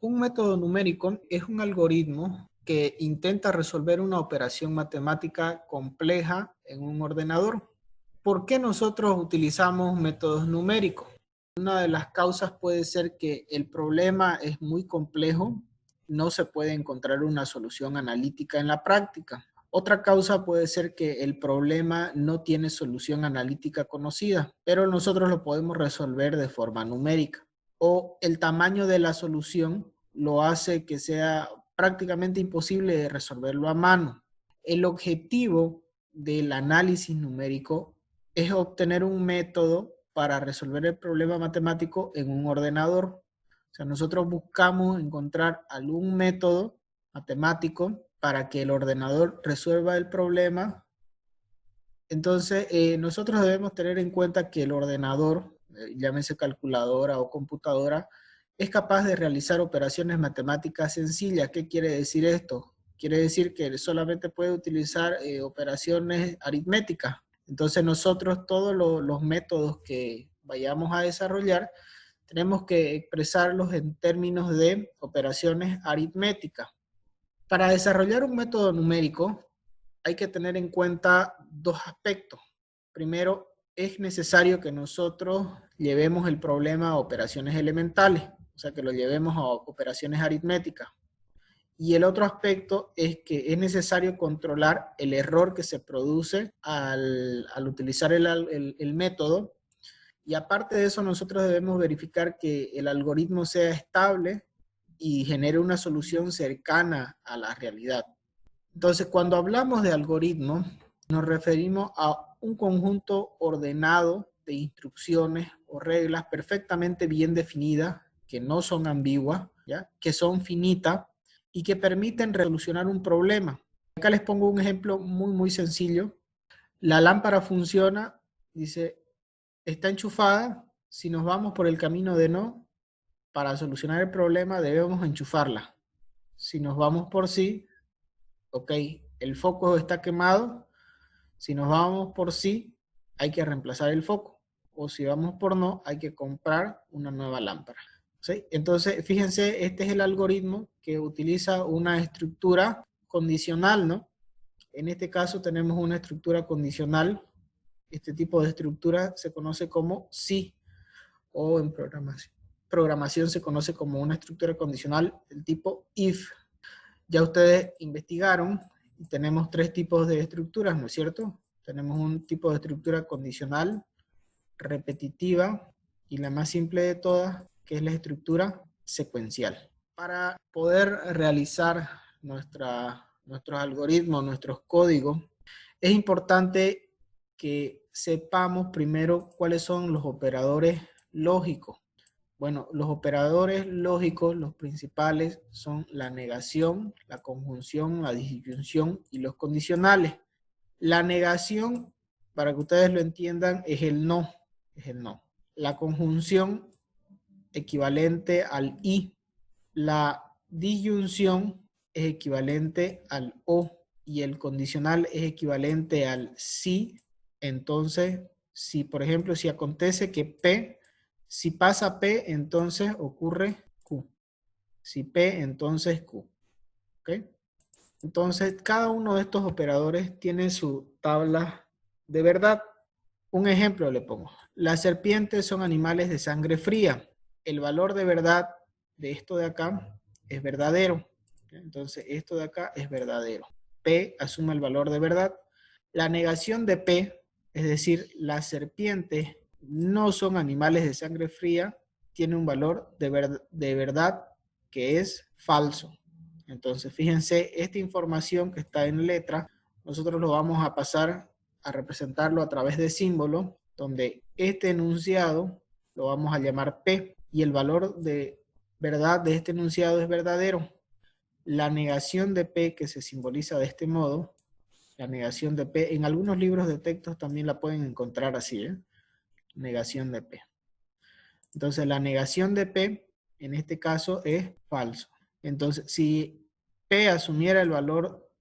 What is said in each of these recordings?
Un método numérico es un algoritmo que intenta resolver una operación matemática compleja en un ordenador. ¿Por qué nosotros utilizamos métodos numéricos? Una de las causas puede ser que el problema es muy complejo, no se puede encontrar una solución analítica en la práctica. Otra causa puede ser que el problema no tiene solución analítica conocida, pero nosotros lo podemos resolver de forma numérica. O el tamaño de la solución lo hace que sea prácticamente imposible de resolverlo a mano. El objetivo del análisis numérico es obtener un método para resolver el problema matemático en un ordenador. O sea, nosotros buscamos encontrar algún método matemático para que el ordenador resuelva el problema. Entonces, nosotros debemos tener en cuenta que el ordenador, llámese calculadora o computadora, es capaz de realizar operaciones matemáticas sencillas. ¿Qué quiere decir esto? Quiere decir que solamente puede utilizar operaciones aritméticas. Entonces nosotros todos los métodos que vayamos a desarrollar tenemos que expresarlos en términos de operaciones aritméticas. Para desarrollar un método numérico hay que tener en cuenta dos aspectos. Primero, es necesario que nosotros llevemos el problema a operaciones elementales, o sea, que lo llevemos a operaciones aritméticas. Y el otro aspecto es que es necesario controlar el error que se produce al utilizar el método. Y aparte de eso, nosotros debemos verificar que el algoritmo sea estable y genere una solución cercana a la realidad. Entonces, cuando hablamos de algoritmo, nos referimos a un conjunto ordenado de instrucciones o reglas perfectamente bien definidas, que no son ambiguas, ¿ya? Que son finitas y que permiten solucionar un problema. Acá les pongo un ejemplo muy sencillo. La lámpara funciona, dice, está enchufada. Si nos vamos por el camino de no, para solucionar el problema debemos enchufarla. Si nos vamos por sí, ok, el foco está quemado. Si nos vamos por sí, hay que reemplazar el foco. O si vamos por no, hay que comprar una nueva lámpara. ¿Sí? Entonces, fíjense, este es el algoritmo que utiliza una estructura condicional, ¿no? En este caso tenemos una estructura condicional. Este tipo de estructura se conoce como si, o en programación se conoce como una estructura condicional del tipo if. Ya ustedes investigaron y tenemos tres tipos de estructuras, ¿no es cierto? Tenemos un tipo de estructura condicional, repetitiva y la más simple de todas, que es la estructura secuencial. Para poder realizar nuestros algoritmos, nuestros códigos, es importante que sepamos primero cuáles son los operadores lógicos. Bueno, los operadores lógicos, los principales, son la negación, la conjunción, la disyunción y los condicionales. La negación, para que ustedes lo entiendan, es el no. Es el no. La conjunción, equivalente al y. La disyunción es equivalente al o. Y el condicional es equivalente al sí. Entonces, si por ejemplo, si acontece que P, si pasa P, entonces ocurre Q. Si P, entonces Q. ¿Ok? Entonces, cada uno de estos operadores tiene su tabla de verdad. Un ejemplo le pongo. Las serpientes son animales de sangre fría. El valor de verdad de esto de acá es verdadero. Entonces, esto de acá es verdadero. P asume el valor de verdad. La negación de P, es decir, las serpientes no son animales de sangre fría, tiene un valor de verdad que es falso. Entonces, fíjense, esta información que está en letra, nosotros lo vamos a pasar a representarlo a través de símbolos, donde este enunciado lo vamos a llamar P y el valor de verdad de este enunciado es verdadero. La negación de P, que se simboliza de este modo, la negación de P, en algunos libros de textos también la pueden encontrar así, ¿eh? Negación de P. Entonces, la negación de P, en este caso, es falso. Entonces, si P asumiera el valor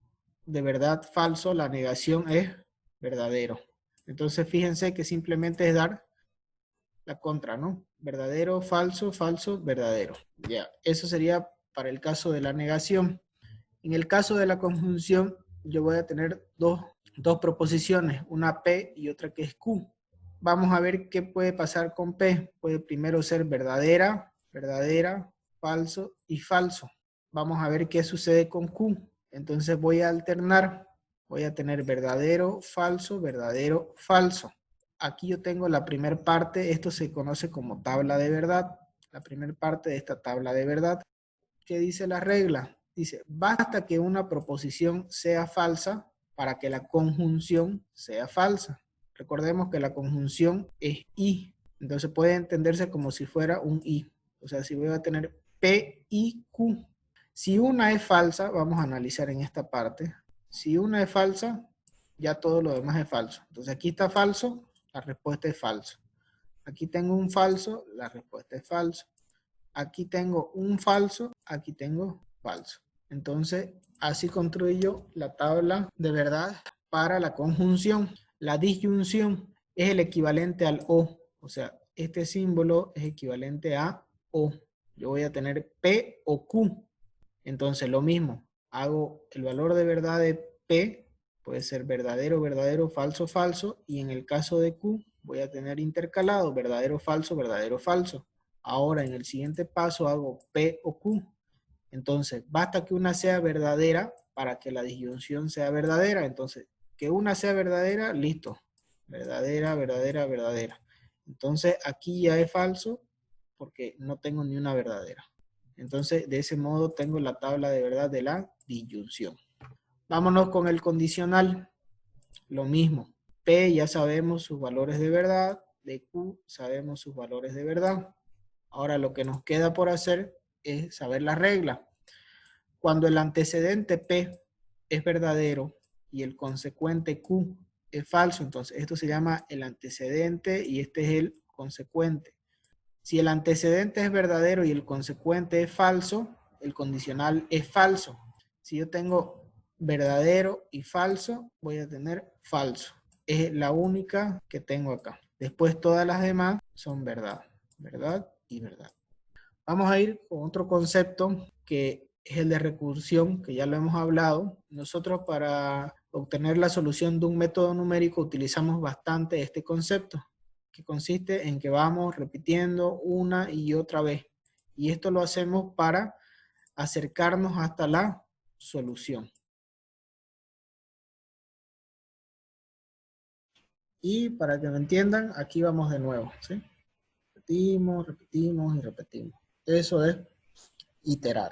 de verdad falso, la negación es verdadero. Entonces, fíjense que simplemente es dar la contra, ¿no? verdadero, falso, falso, verdadero. Ya, eso sería para el caso de la negación. En el caso de la conjunción, yo voy a tener dos proposiciones, una P y otra que es Q. Vamos a ver qué puede pasar con P. Puede primero ser verdadera, verdadera, falso y falso. Vamos a ver qué sucede con Q. Entonces voy a alternar. Voy a tener verdadero, verdadero, falso. Aquí yo tengo la primera parte. Esto se conoce como tabla de verdad. La primera parte de esta tabla de verdad. ¿Qué dice la regla? Dice, basta que una proposición sea falsa para que la conjunción sea falsa. Recordemos que la conjunción es y, entonces puede entenderse como si fuera un y. O sea, si voy a tener P y Q. Si una es falsa, vamos a analizar en esta parte. Si una es falsa, ya todo lo demás es falso. Entonces aquí está falso, la respuesta es falso. Aquí tengo un falso, la respuesta es falso. Aquí tengo un falso, aquí tengo falso. Entonces, así construyo la tabla de verdad para la conjunción. La disyunción es el equivalente al O sea, este símbolo es equivalente a O. Yo voy a tener P o Q. Entonces, lo mismo, hago el valor de verdad de P, puede ser verdadero, verdadero, falso, falso, y en el caso de Q voy a tener intercalado verdadero, falso, verdadero, falso. Ahora en el siguiente paso hago P o Q. Entonces, basta que una sea verdadera para que la disyunción sea verdadera. Entonces, que una sea verdadera, listo. Verdadera, verdadera, verdadera. Entonces, aquí ya es falso porque no tengo ni una verdadera. Entonces, de ese modo tengo la tabla de verdad de la disyunción. Vámonos con el condicional. Lo mismo. P ya sabemos sus valores de verdad. De Q sabemos sus valores de verdad. Ahora lo que nos queda por hacer es saber la regla. Cuando el antecedente P es verdadero y el consecuente Q es falso, entonces esto se llama el antecedente y este es el consecuente. Si el antecedente es verdadero y el consecuente es falso, el condicional es falso. Si yo tengo verdadero y falso, voy a tener falso. Es la única que tengo acá. Después todas las demás son verdad, verdad y verdad. Vamos a ir con otro concepto que es el de recursión, que ya lo hemos hablado. Nosotros para obtener la solución de un método numérico utilizamos bastante este concepto, que consiste en que vamos repitiendo una y otra vez. Y esto lo hacemos para acercarnos hasta la solución. Y para que me entiendan, aquí vamos de nuevo, ¿sí? Repetimos, repetimos y repetimos. Eso es iterar.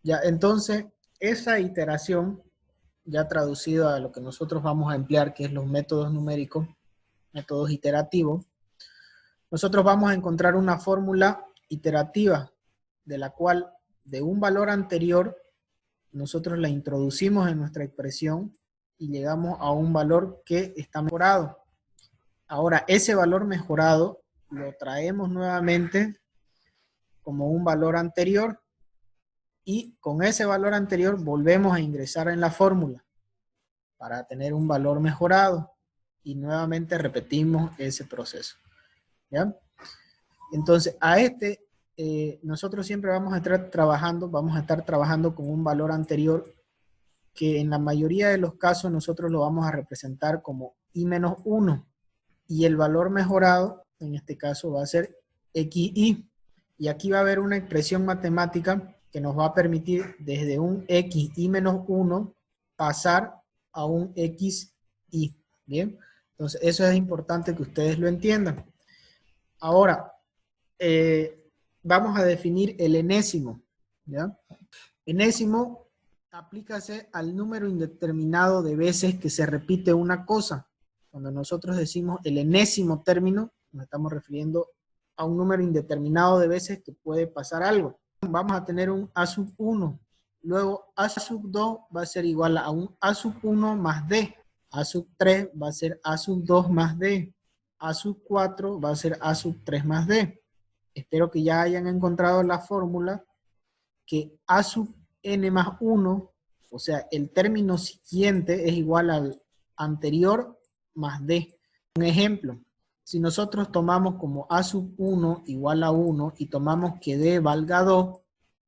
Ya, entonces, esa iteración, ya traducida a lo que nosotros vamos a emplear, que es los métodos numéricos, métodos iterativos, nosotros vamos a encontrar una fórmula iterativa de la cual de un valor anterior nosotros la introducimos en nuestra expresión y llegamos a un valor que está mejorado. Ahora, ese valor mejorado lo traemos nuevamente como un valor anterior y con ese valor anterior volvemos a ingresar en la fórmula para tener un valor mejorado y nuevamente repetimos ese proceso. ¿Ya? Entonces, nosotros siempre vamos a estar trabajando con un valor anterior que en la mayoría de los casos nosotros lo vamos a representar como i-1 y el valor mejorado en este caso va a ser xi y aquí va a haber una expresión matemática que nos va a permitir desde un xi-1 pasar a un xi. Bien, entonces eso es importante que ustedes lo entiendan. Ahora, vamos a definir el enésimo. ¿Ya? Enésimo aplícase al número indeterminado de veces que se repite una cosa. Cuando nosotros decimos el enésimo término, nos estamos refiriendo a un número indeterminado de veces que puede pasar algo. Vamos a tener un A sub 1. Luego A sub 2 va a ser igual a un A sub 1 más D. A sub 3 va a ser A sub 2 más D. A sub 4 va a ser A sub 3 más D. Espero que ya hayan encontrado la fórmula que A sub n más 1, o sea, el término siguiente es igual al anterior más D. Un ejemplo, Si nosotros tomamos como A sub 1 igual a 1 y tomamos que D valga 2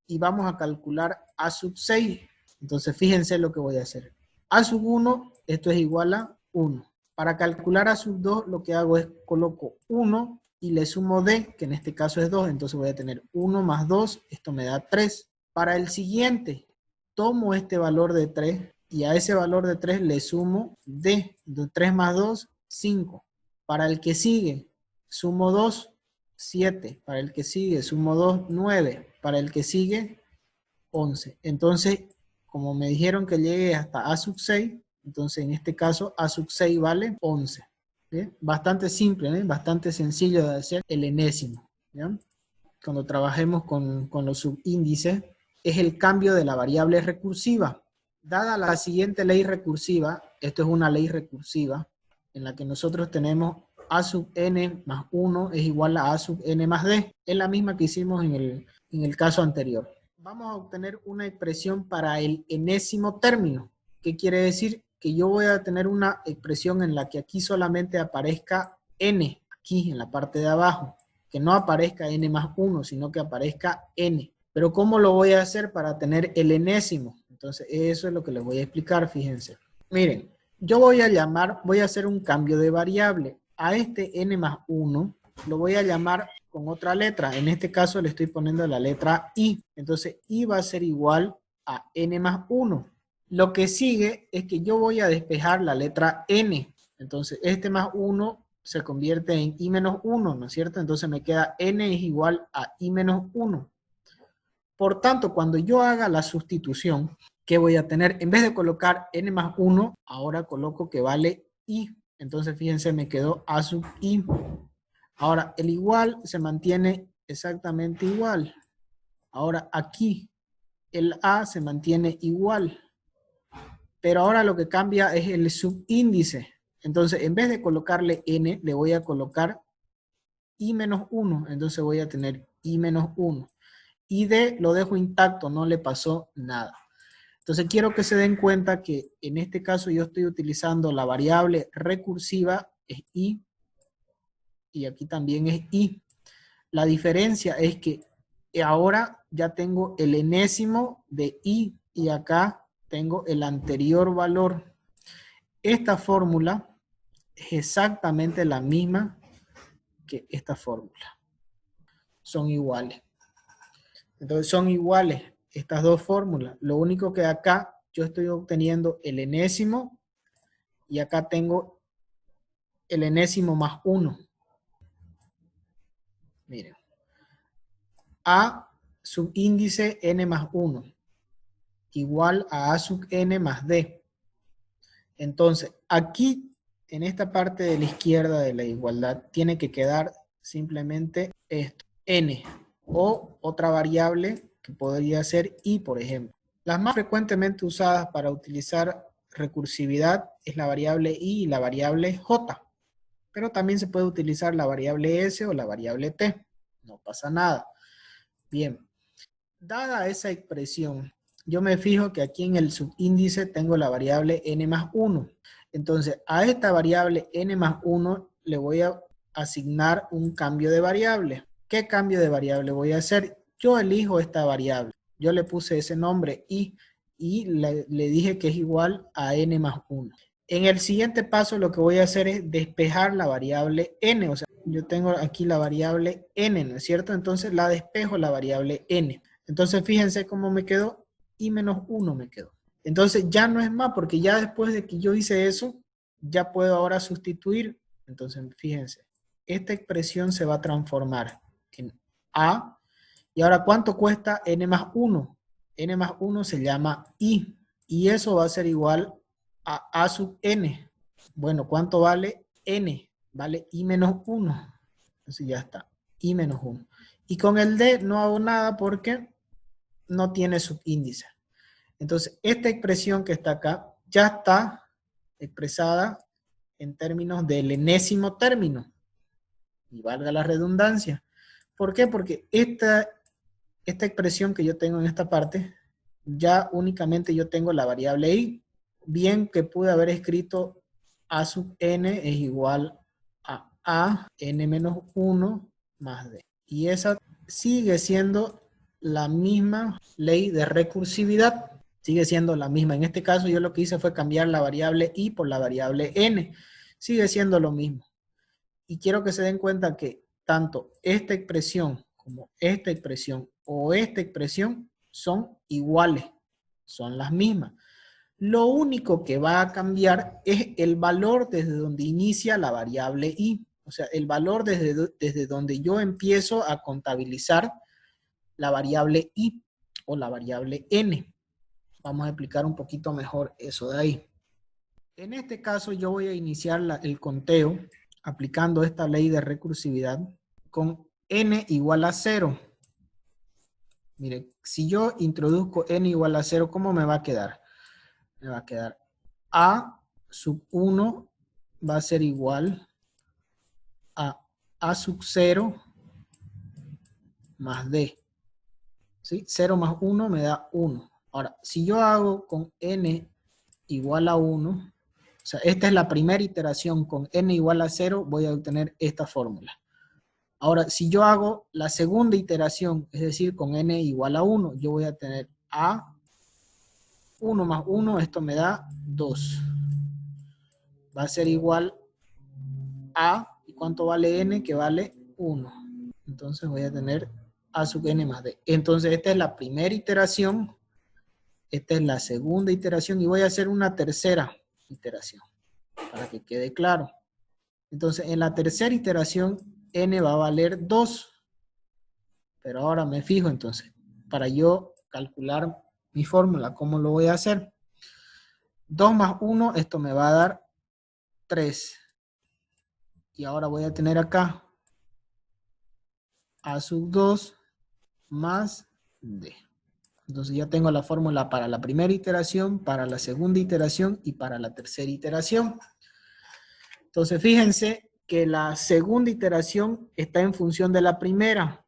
y vamos a calcular A sub 6, entonces fíjense lo que voy a hacer. A sub 1, esto es igual a 1. Para calcular A sub 2, lo que hago es coloco 1 y le sumo D, que en este caso es 2, entonces voy a tener 1 más 2, esto me da 3. Para el siguiente, tomo este valor de 3 y a ese valor de 3 le sumo D. Entonces 3 más 2, 5. Para el que sigue, sumo 2, 7. Para el que sigue, sumo 2, 9. Para el que sigue, 11. Entonces, como me dijeron que llegue hasta A sub 6, entonces en este caso A sub 6 vale 11. ¿Bien? Bastante simple, ¿eh? Bastante sencillo de hacer el enésimo. ¿Ya? Cuando trabajemos con los subíndices, es el cambio de la variable recursiva. Dada la siguiente ley recursiva, esto es una ley recursiva, en la que nosotros tenemos A sub n más 1 es igual a A sub n más d. Es la misma que hicimos en el caso anterior. Vamos a obtener una expresión para el enésimo término. ¿Qué quiere decir? Que yo voy a tener una expresión en la que aquí solamente aparezca n, aquí en la parte de abajo. Que no aparezca n más 1, sino que aparezca n. Pero ¿cómo lo voy a hacer para tener el enésimo? Entonces, eso es lo que les voy a explicar, fíjense. Miren, yo voy a hacer un cambio de variable. A este n más 1 lo voy a llamar con otra letra. En este caso le estoy poniendo la letra i. Entonces, i va a ser igual a n más 1. Lo que sigue es que yo voy a despejar la letra n. Entonces, este más 1 se convierte en i menos 1, ¿no es cierto? Entonces me queda n es igual a i menos 1. Por tanto, cuando yo haga la sustitución, ¿qué voy a tener? En vez de colocar n más 1, ahora coloco que vale i. Entonces, fíjense, me quedó a sub i. Ahora, el igual se mantiene exactamente igual. Ahora, aquí, el a se mantiene igual. Pero ahora lo que cambia es el subíndice. Entonces, en vez de colocarle n, le voy a colocar i menos 1. Entonces voy a tener i menos 1. Y d lo dejo intacto, no le pasó nada. Entonces quiero que se den cuenta que en este caso yo estoy utilizando la variable recursiva, es i, y aquí también es i. La diferencia es que ahora ya tengo el enésimo de i y acá tengo el anterior valor. Esta fórmula es exactamente la misma que esta fórmula. Son iguales. Entonces son iguales estas dos fórmulas. Lo único que acá yo estoy obteniendo el enésimo y acá tengo el enésimo más 1. Miren. A subíndice n más 1 igual a sub n más d. Entonces, aquí en esta parte de la izquierda de la igualdad tiene que quedar simplemente esto, n, o otra variable que podría ser i, por ejemplo. Las más frecuentemente usadas para utilizar recursividad es la variable i y la variable j, pero también se puede utilizar la variable s o la variable t, no pasa nada. Bien, dada esa expresión, yo me fijo que aquí en el subíndice tengo la variable n más 1. Entonces, a esta variable n más 1 le voy a asignar un cambio de variable. ¿Qué cambio de variable voy a hacer? Yo elijo esta variable. Yo le puse ese nombre y le dije que es igual a n más 1. En el siguiente paso lo que voy a hacer es despejar la variable n. O sea, yo tengo aquí la variable n, ¿no es cierto? Entonces la despejo la variable n. Entonces fíjense cómo me quedó, i menos 1 me quedó. Entonces ya no es más, porque ya después de que yo hice eso, ya puedo ahora sustituir. Entonces fíjense, esta expresión se va a transformar en a. Y ahora, ¿cuánto cuesta n más 1? N más 1 se llama i. Y eso va a ser igual a sub n. Bueno, ¿cuánto vale n? Vale i menos 1. Entonces ya está, i menos 1. Y con el d no hago nada porque no tiene subíndice. Entonces, esta expresión que está acá ya está expresada en términos del enésimo término. Y valga la redundancia. ¿Por qué? Porque esta expresión que yo tengo en esta parte, ya únicamente yo tengo la variable i. Bien que pude haber escrito a sub n es igual a a n menos 1 más d. Y esa sigue siendo la misma ley de recursividad. Sigue siendo la misma. En este caso yo lo que hice fue cambiar la variable i por la variable n. Sigue siendo lo mismo. Y quiero que se den cuenta que tanto esta expresión como esta expresión o esta expresión son iguales. Son las mismas. Lo único que va a cambiar es el valor desde donde inicia la variable i. O sea, el valor desde donde yo empiezo a contabilizar la variable i o la variable n. Vamos a explicar un poquito mejor eso de ahí. En este caso yo voy a iniciar el conteo aplicando esta ley de recursividad con n igual a 0. Mire, si yo introduzco n igual a 0, ¿cómo me va a quedar? Me va a quedar a sub 1 va a ser igual a sub 0 más d. ¿Sí? 0 más 1 me da 1. Ahora, si yo hago con n igual a 1, o sea, esta es la primera iteración con n igual a 0, voy a obtener esta fórmula. Ahora, si yo hago la segunda iteración, es decir, con n igual a 1, yo voy a tener a 1 más 1, esto me da 2. Va a ser igual a, ¿y cuánto vale n? Que vale 1. Entonces voy a tener a sub n más d. Entonces esta es la primera iteración, esta es la segunda iteración y voy a hacer una tercera iteración para que quede claro. Entonces en la tercera iteración n va a valer 2. Pero ahora me fijo entonces, para yo calcular mi fórmula, ¿cómo lo voy a hacer? 2 más 1, esto me va a dar 3. Y ahora voy a tener acá a sub 2 más d. Entonces ya tengo la fórmula para la primera iteración, para la segunda iteración y para la tercera iteración. Entonces fíjense que la segunda iteración está en función de la primera.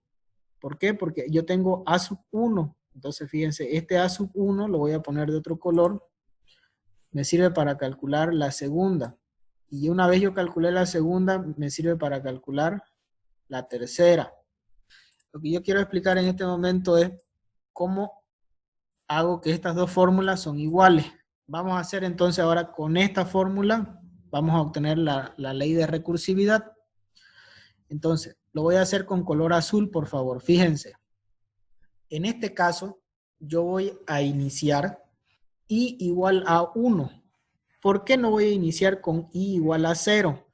¿Por qué? Porque yo tengo a sub 1. Entonces fíjense, este a sub 1 lo voy a poner de otro color. Me sirve para calcular la segunda. Y una vez yo calculé la segunda, me sirve para calcular la tercera. Lo que yo quiero explicar en este momento es cómo hago que estas dos fórmulas son iguales. Vamos a hacer entonces ahora con esta fórmula, vamos a obtener la ley de recursividad. Entonces, lo voy a hacer con color azul, por favor. Fíjense. En este caso, yo voy a iniciar i igual a 1. ¿Por qué no voy a iniciar con i igual a 0?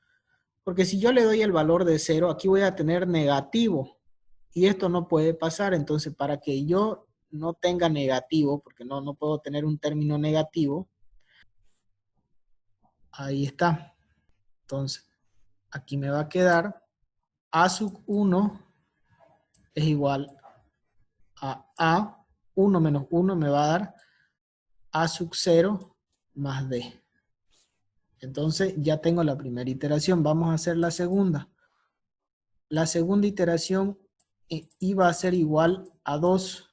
Porque si yo le doy el valor de 0, aquí voy a tener negativo. Y esto no puede pasar. Entonces, para que yo no tenga negativo, porque no puedo tener un término negativo, ahí está. Entonces, aquí me va a quedar a sub 1 es igual a 1 menos 1 me va a dar a sub 0 más d. Entonces ya tengo la primera iteración. Vamos a hacer la segunda. La segunda iteración iba a ser igual a 2.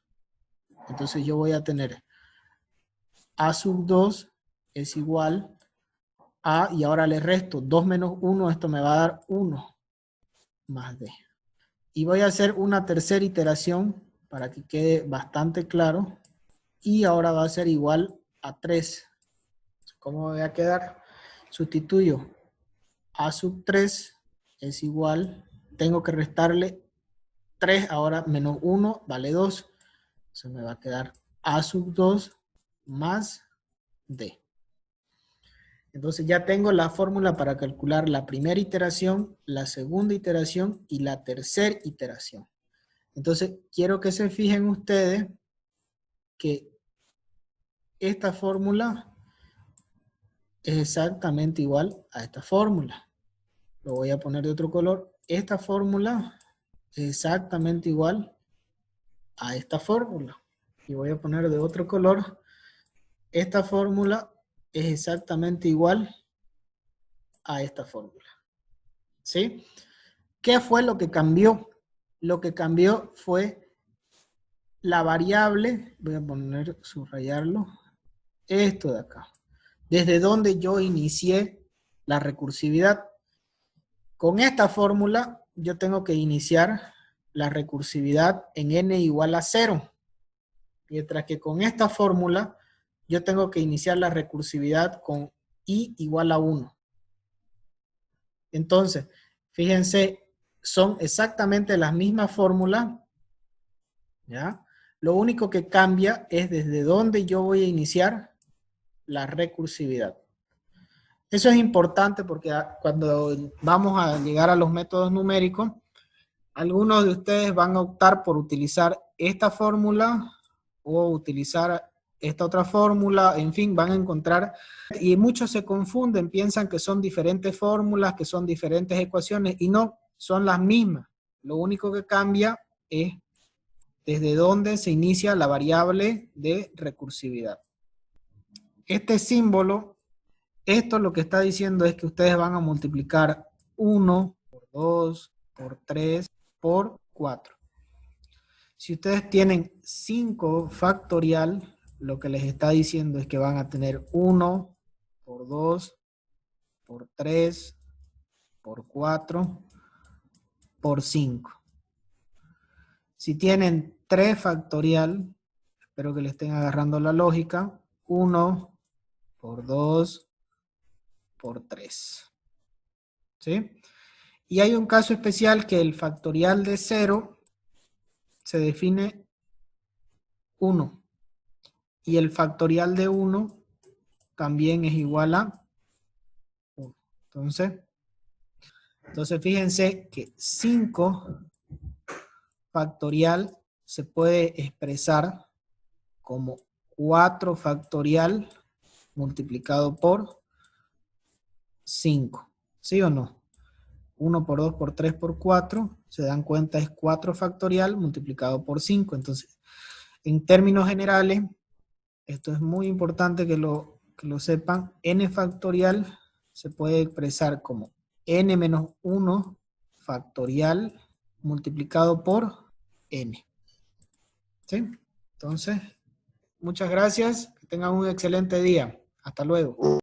Entonces yo voy a tener a sub 2 es igual a, y ahora le resto 2 menos 1, esto me va a dar 1 más d. Y voy a hacer una tercera iteración para que quede bastante claro. Y ahora va a ser igual a 3. ¿Cómo voy a quedar? Sustituyo a sub 3 es igual, tengo que restarle 3, ahora menos 1 vale 2. Se me va a quedar a sub 2 más d. Entonces ya tengo la fórmula para calcular la primera iteración, la segunda iteración y la tercera iteración. Entonces quiero que se fijen ustedes que esta fórmula es exactamente igual a esta fórmula. Lo voy a poner de otro color. Esta fórmula es exactamente igual a esta fórmula. Y voy a poner de otro color. Esta fórmula es exactamente igual a esta fórmula. ¿Sí? ¿Qué fue lo que cambió? Lo que cambió fue la variable, voy a poner, subrayarlo, esto de acá. Desde donde yo inicié la recursividad. Con esta fórmula yo tengo que iniciar la recursividad en n igual a 0. Mientras que con esta fórmula yo tengo que iniciar la recursividad con i igual a 1. Entonces, fíjense, son exactamente las mismas fórmulas, ¿ya? Lo único que cambia es desde dónde yo voy a iniciar la recursividad. Eso es importante porque cuando vamos a llegar a los métodos numéricos, algunos de ustedes van a optar por utilizar esta fórmula o utilizar esta otra fórmula, en fin, van a encontrar, y muchos se confunden, piensan que son diferentes fórmulas, que son diferentes ecuaciones, y no, son las mismas. Lo único que cambia es desde dónde se inicia la variable de recursividad. Este símbolo, esto lo que está diciendo es que ustedes van a multiplicar 1 por 2, por 3, por 4. Si ustedes tienen 5 factorial, lo que les está diciendo es que van a tener 1 por 2, por 3, por 4, por 5. Si tienen 3 factorial, espero que le estén agarrando la lógica, 1 por 2, por 3. ¿Sí? Y hay un caso especial que el factorial de 0 se define 1. Y el factorial de 1 también es igual a 1. Entonces fíjense que 5 factorial se puede expresar como 4 factorial multiplicado por 5. ¿Sí o no? 1 por 2 por 3 por 4, se dan cuenta es 4 factorial multiplicado por 5. Entonces, en términos generales, esto es muy importante que lo sepan, n factorial se puede expresar como n menos 1 factorial multiplicado por n. ¿Sí? Entonces, muchas gracias, que tengan un excelente día. Hasta luego.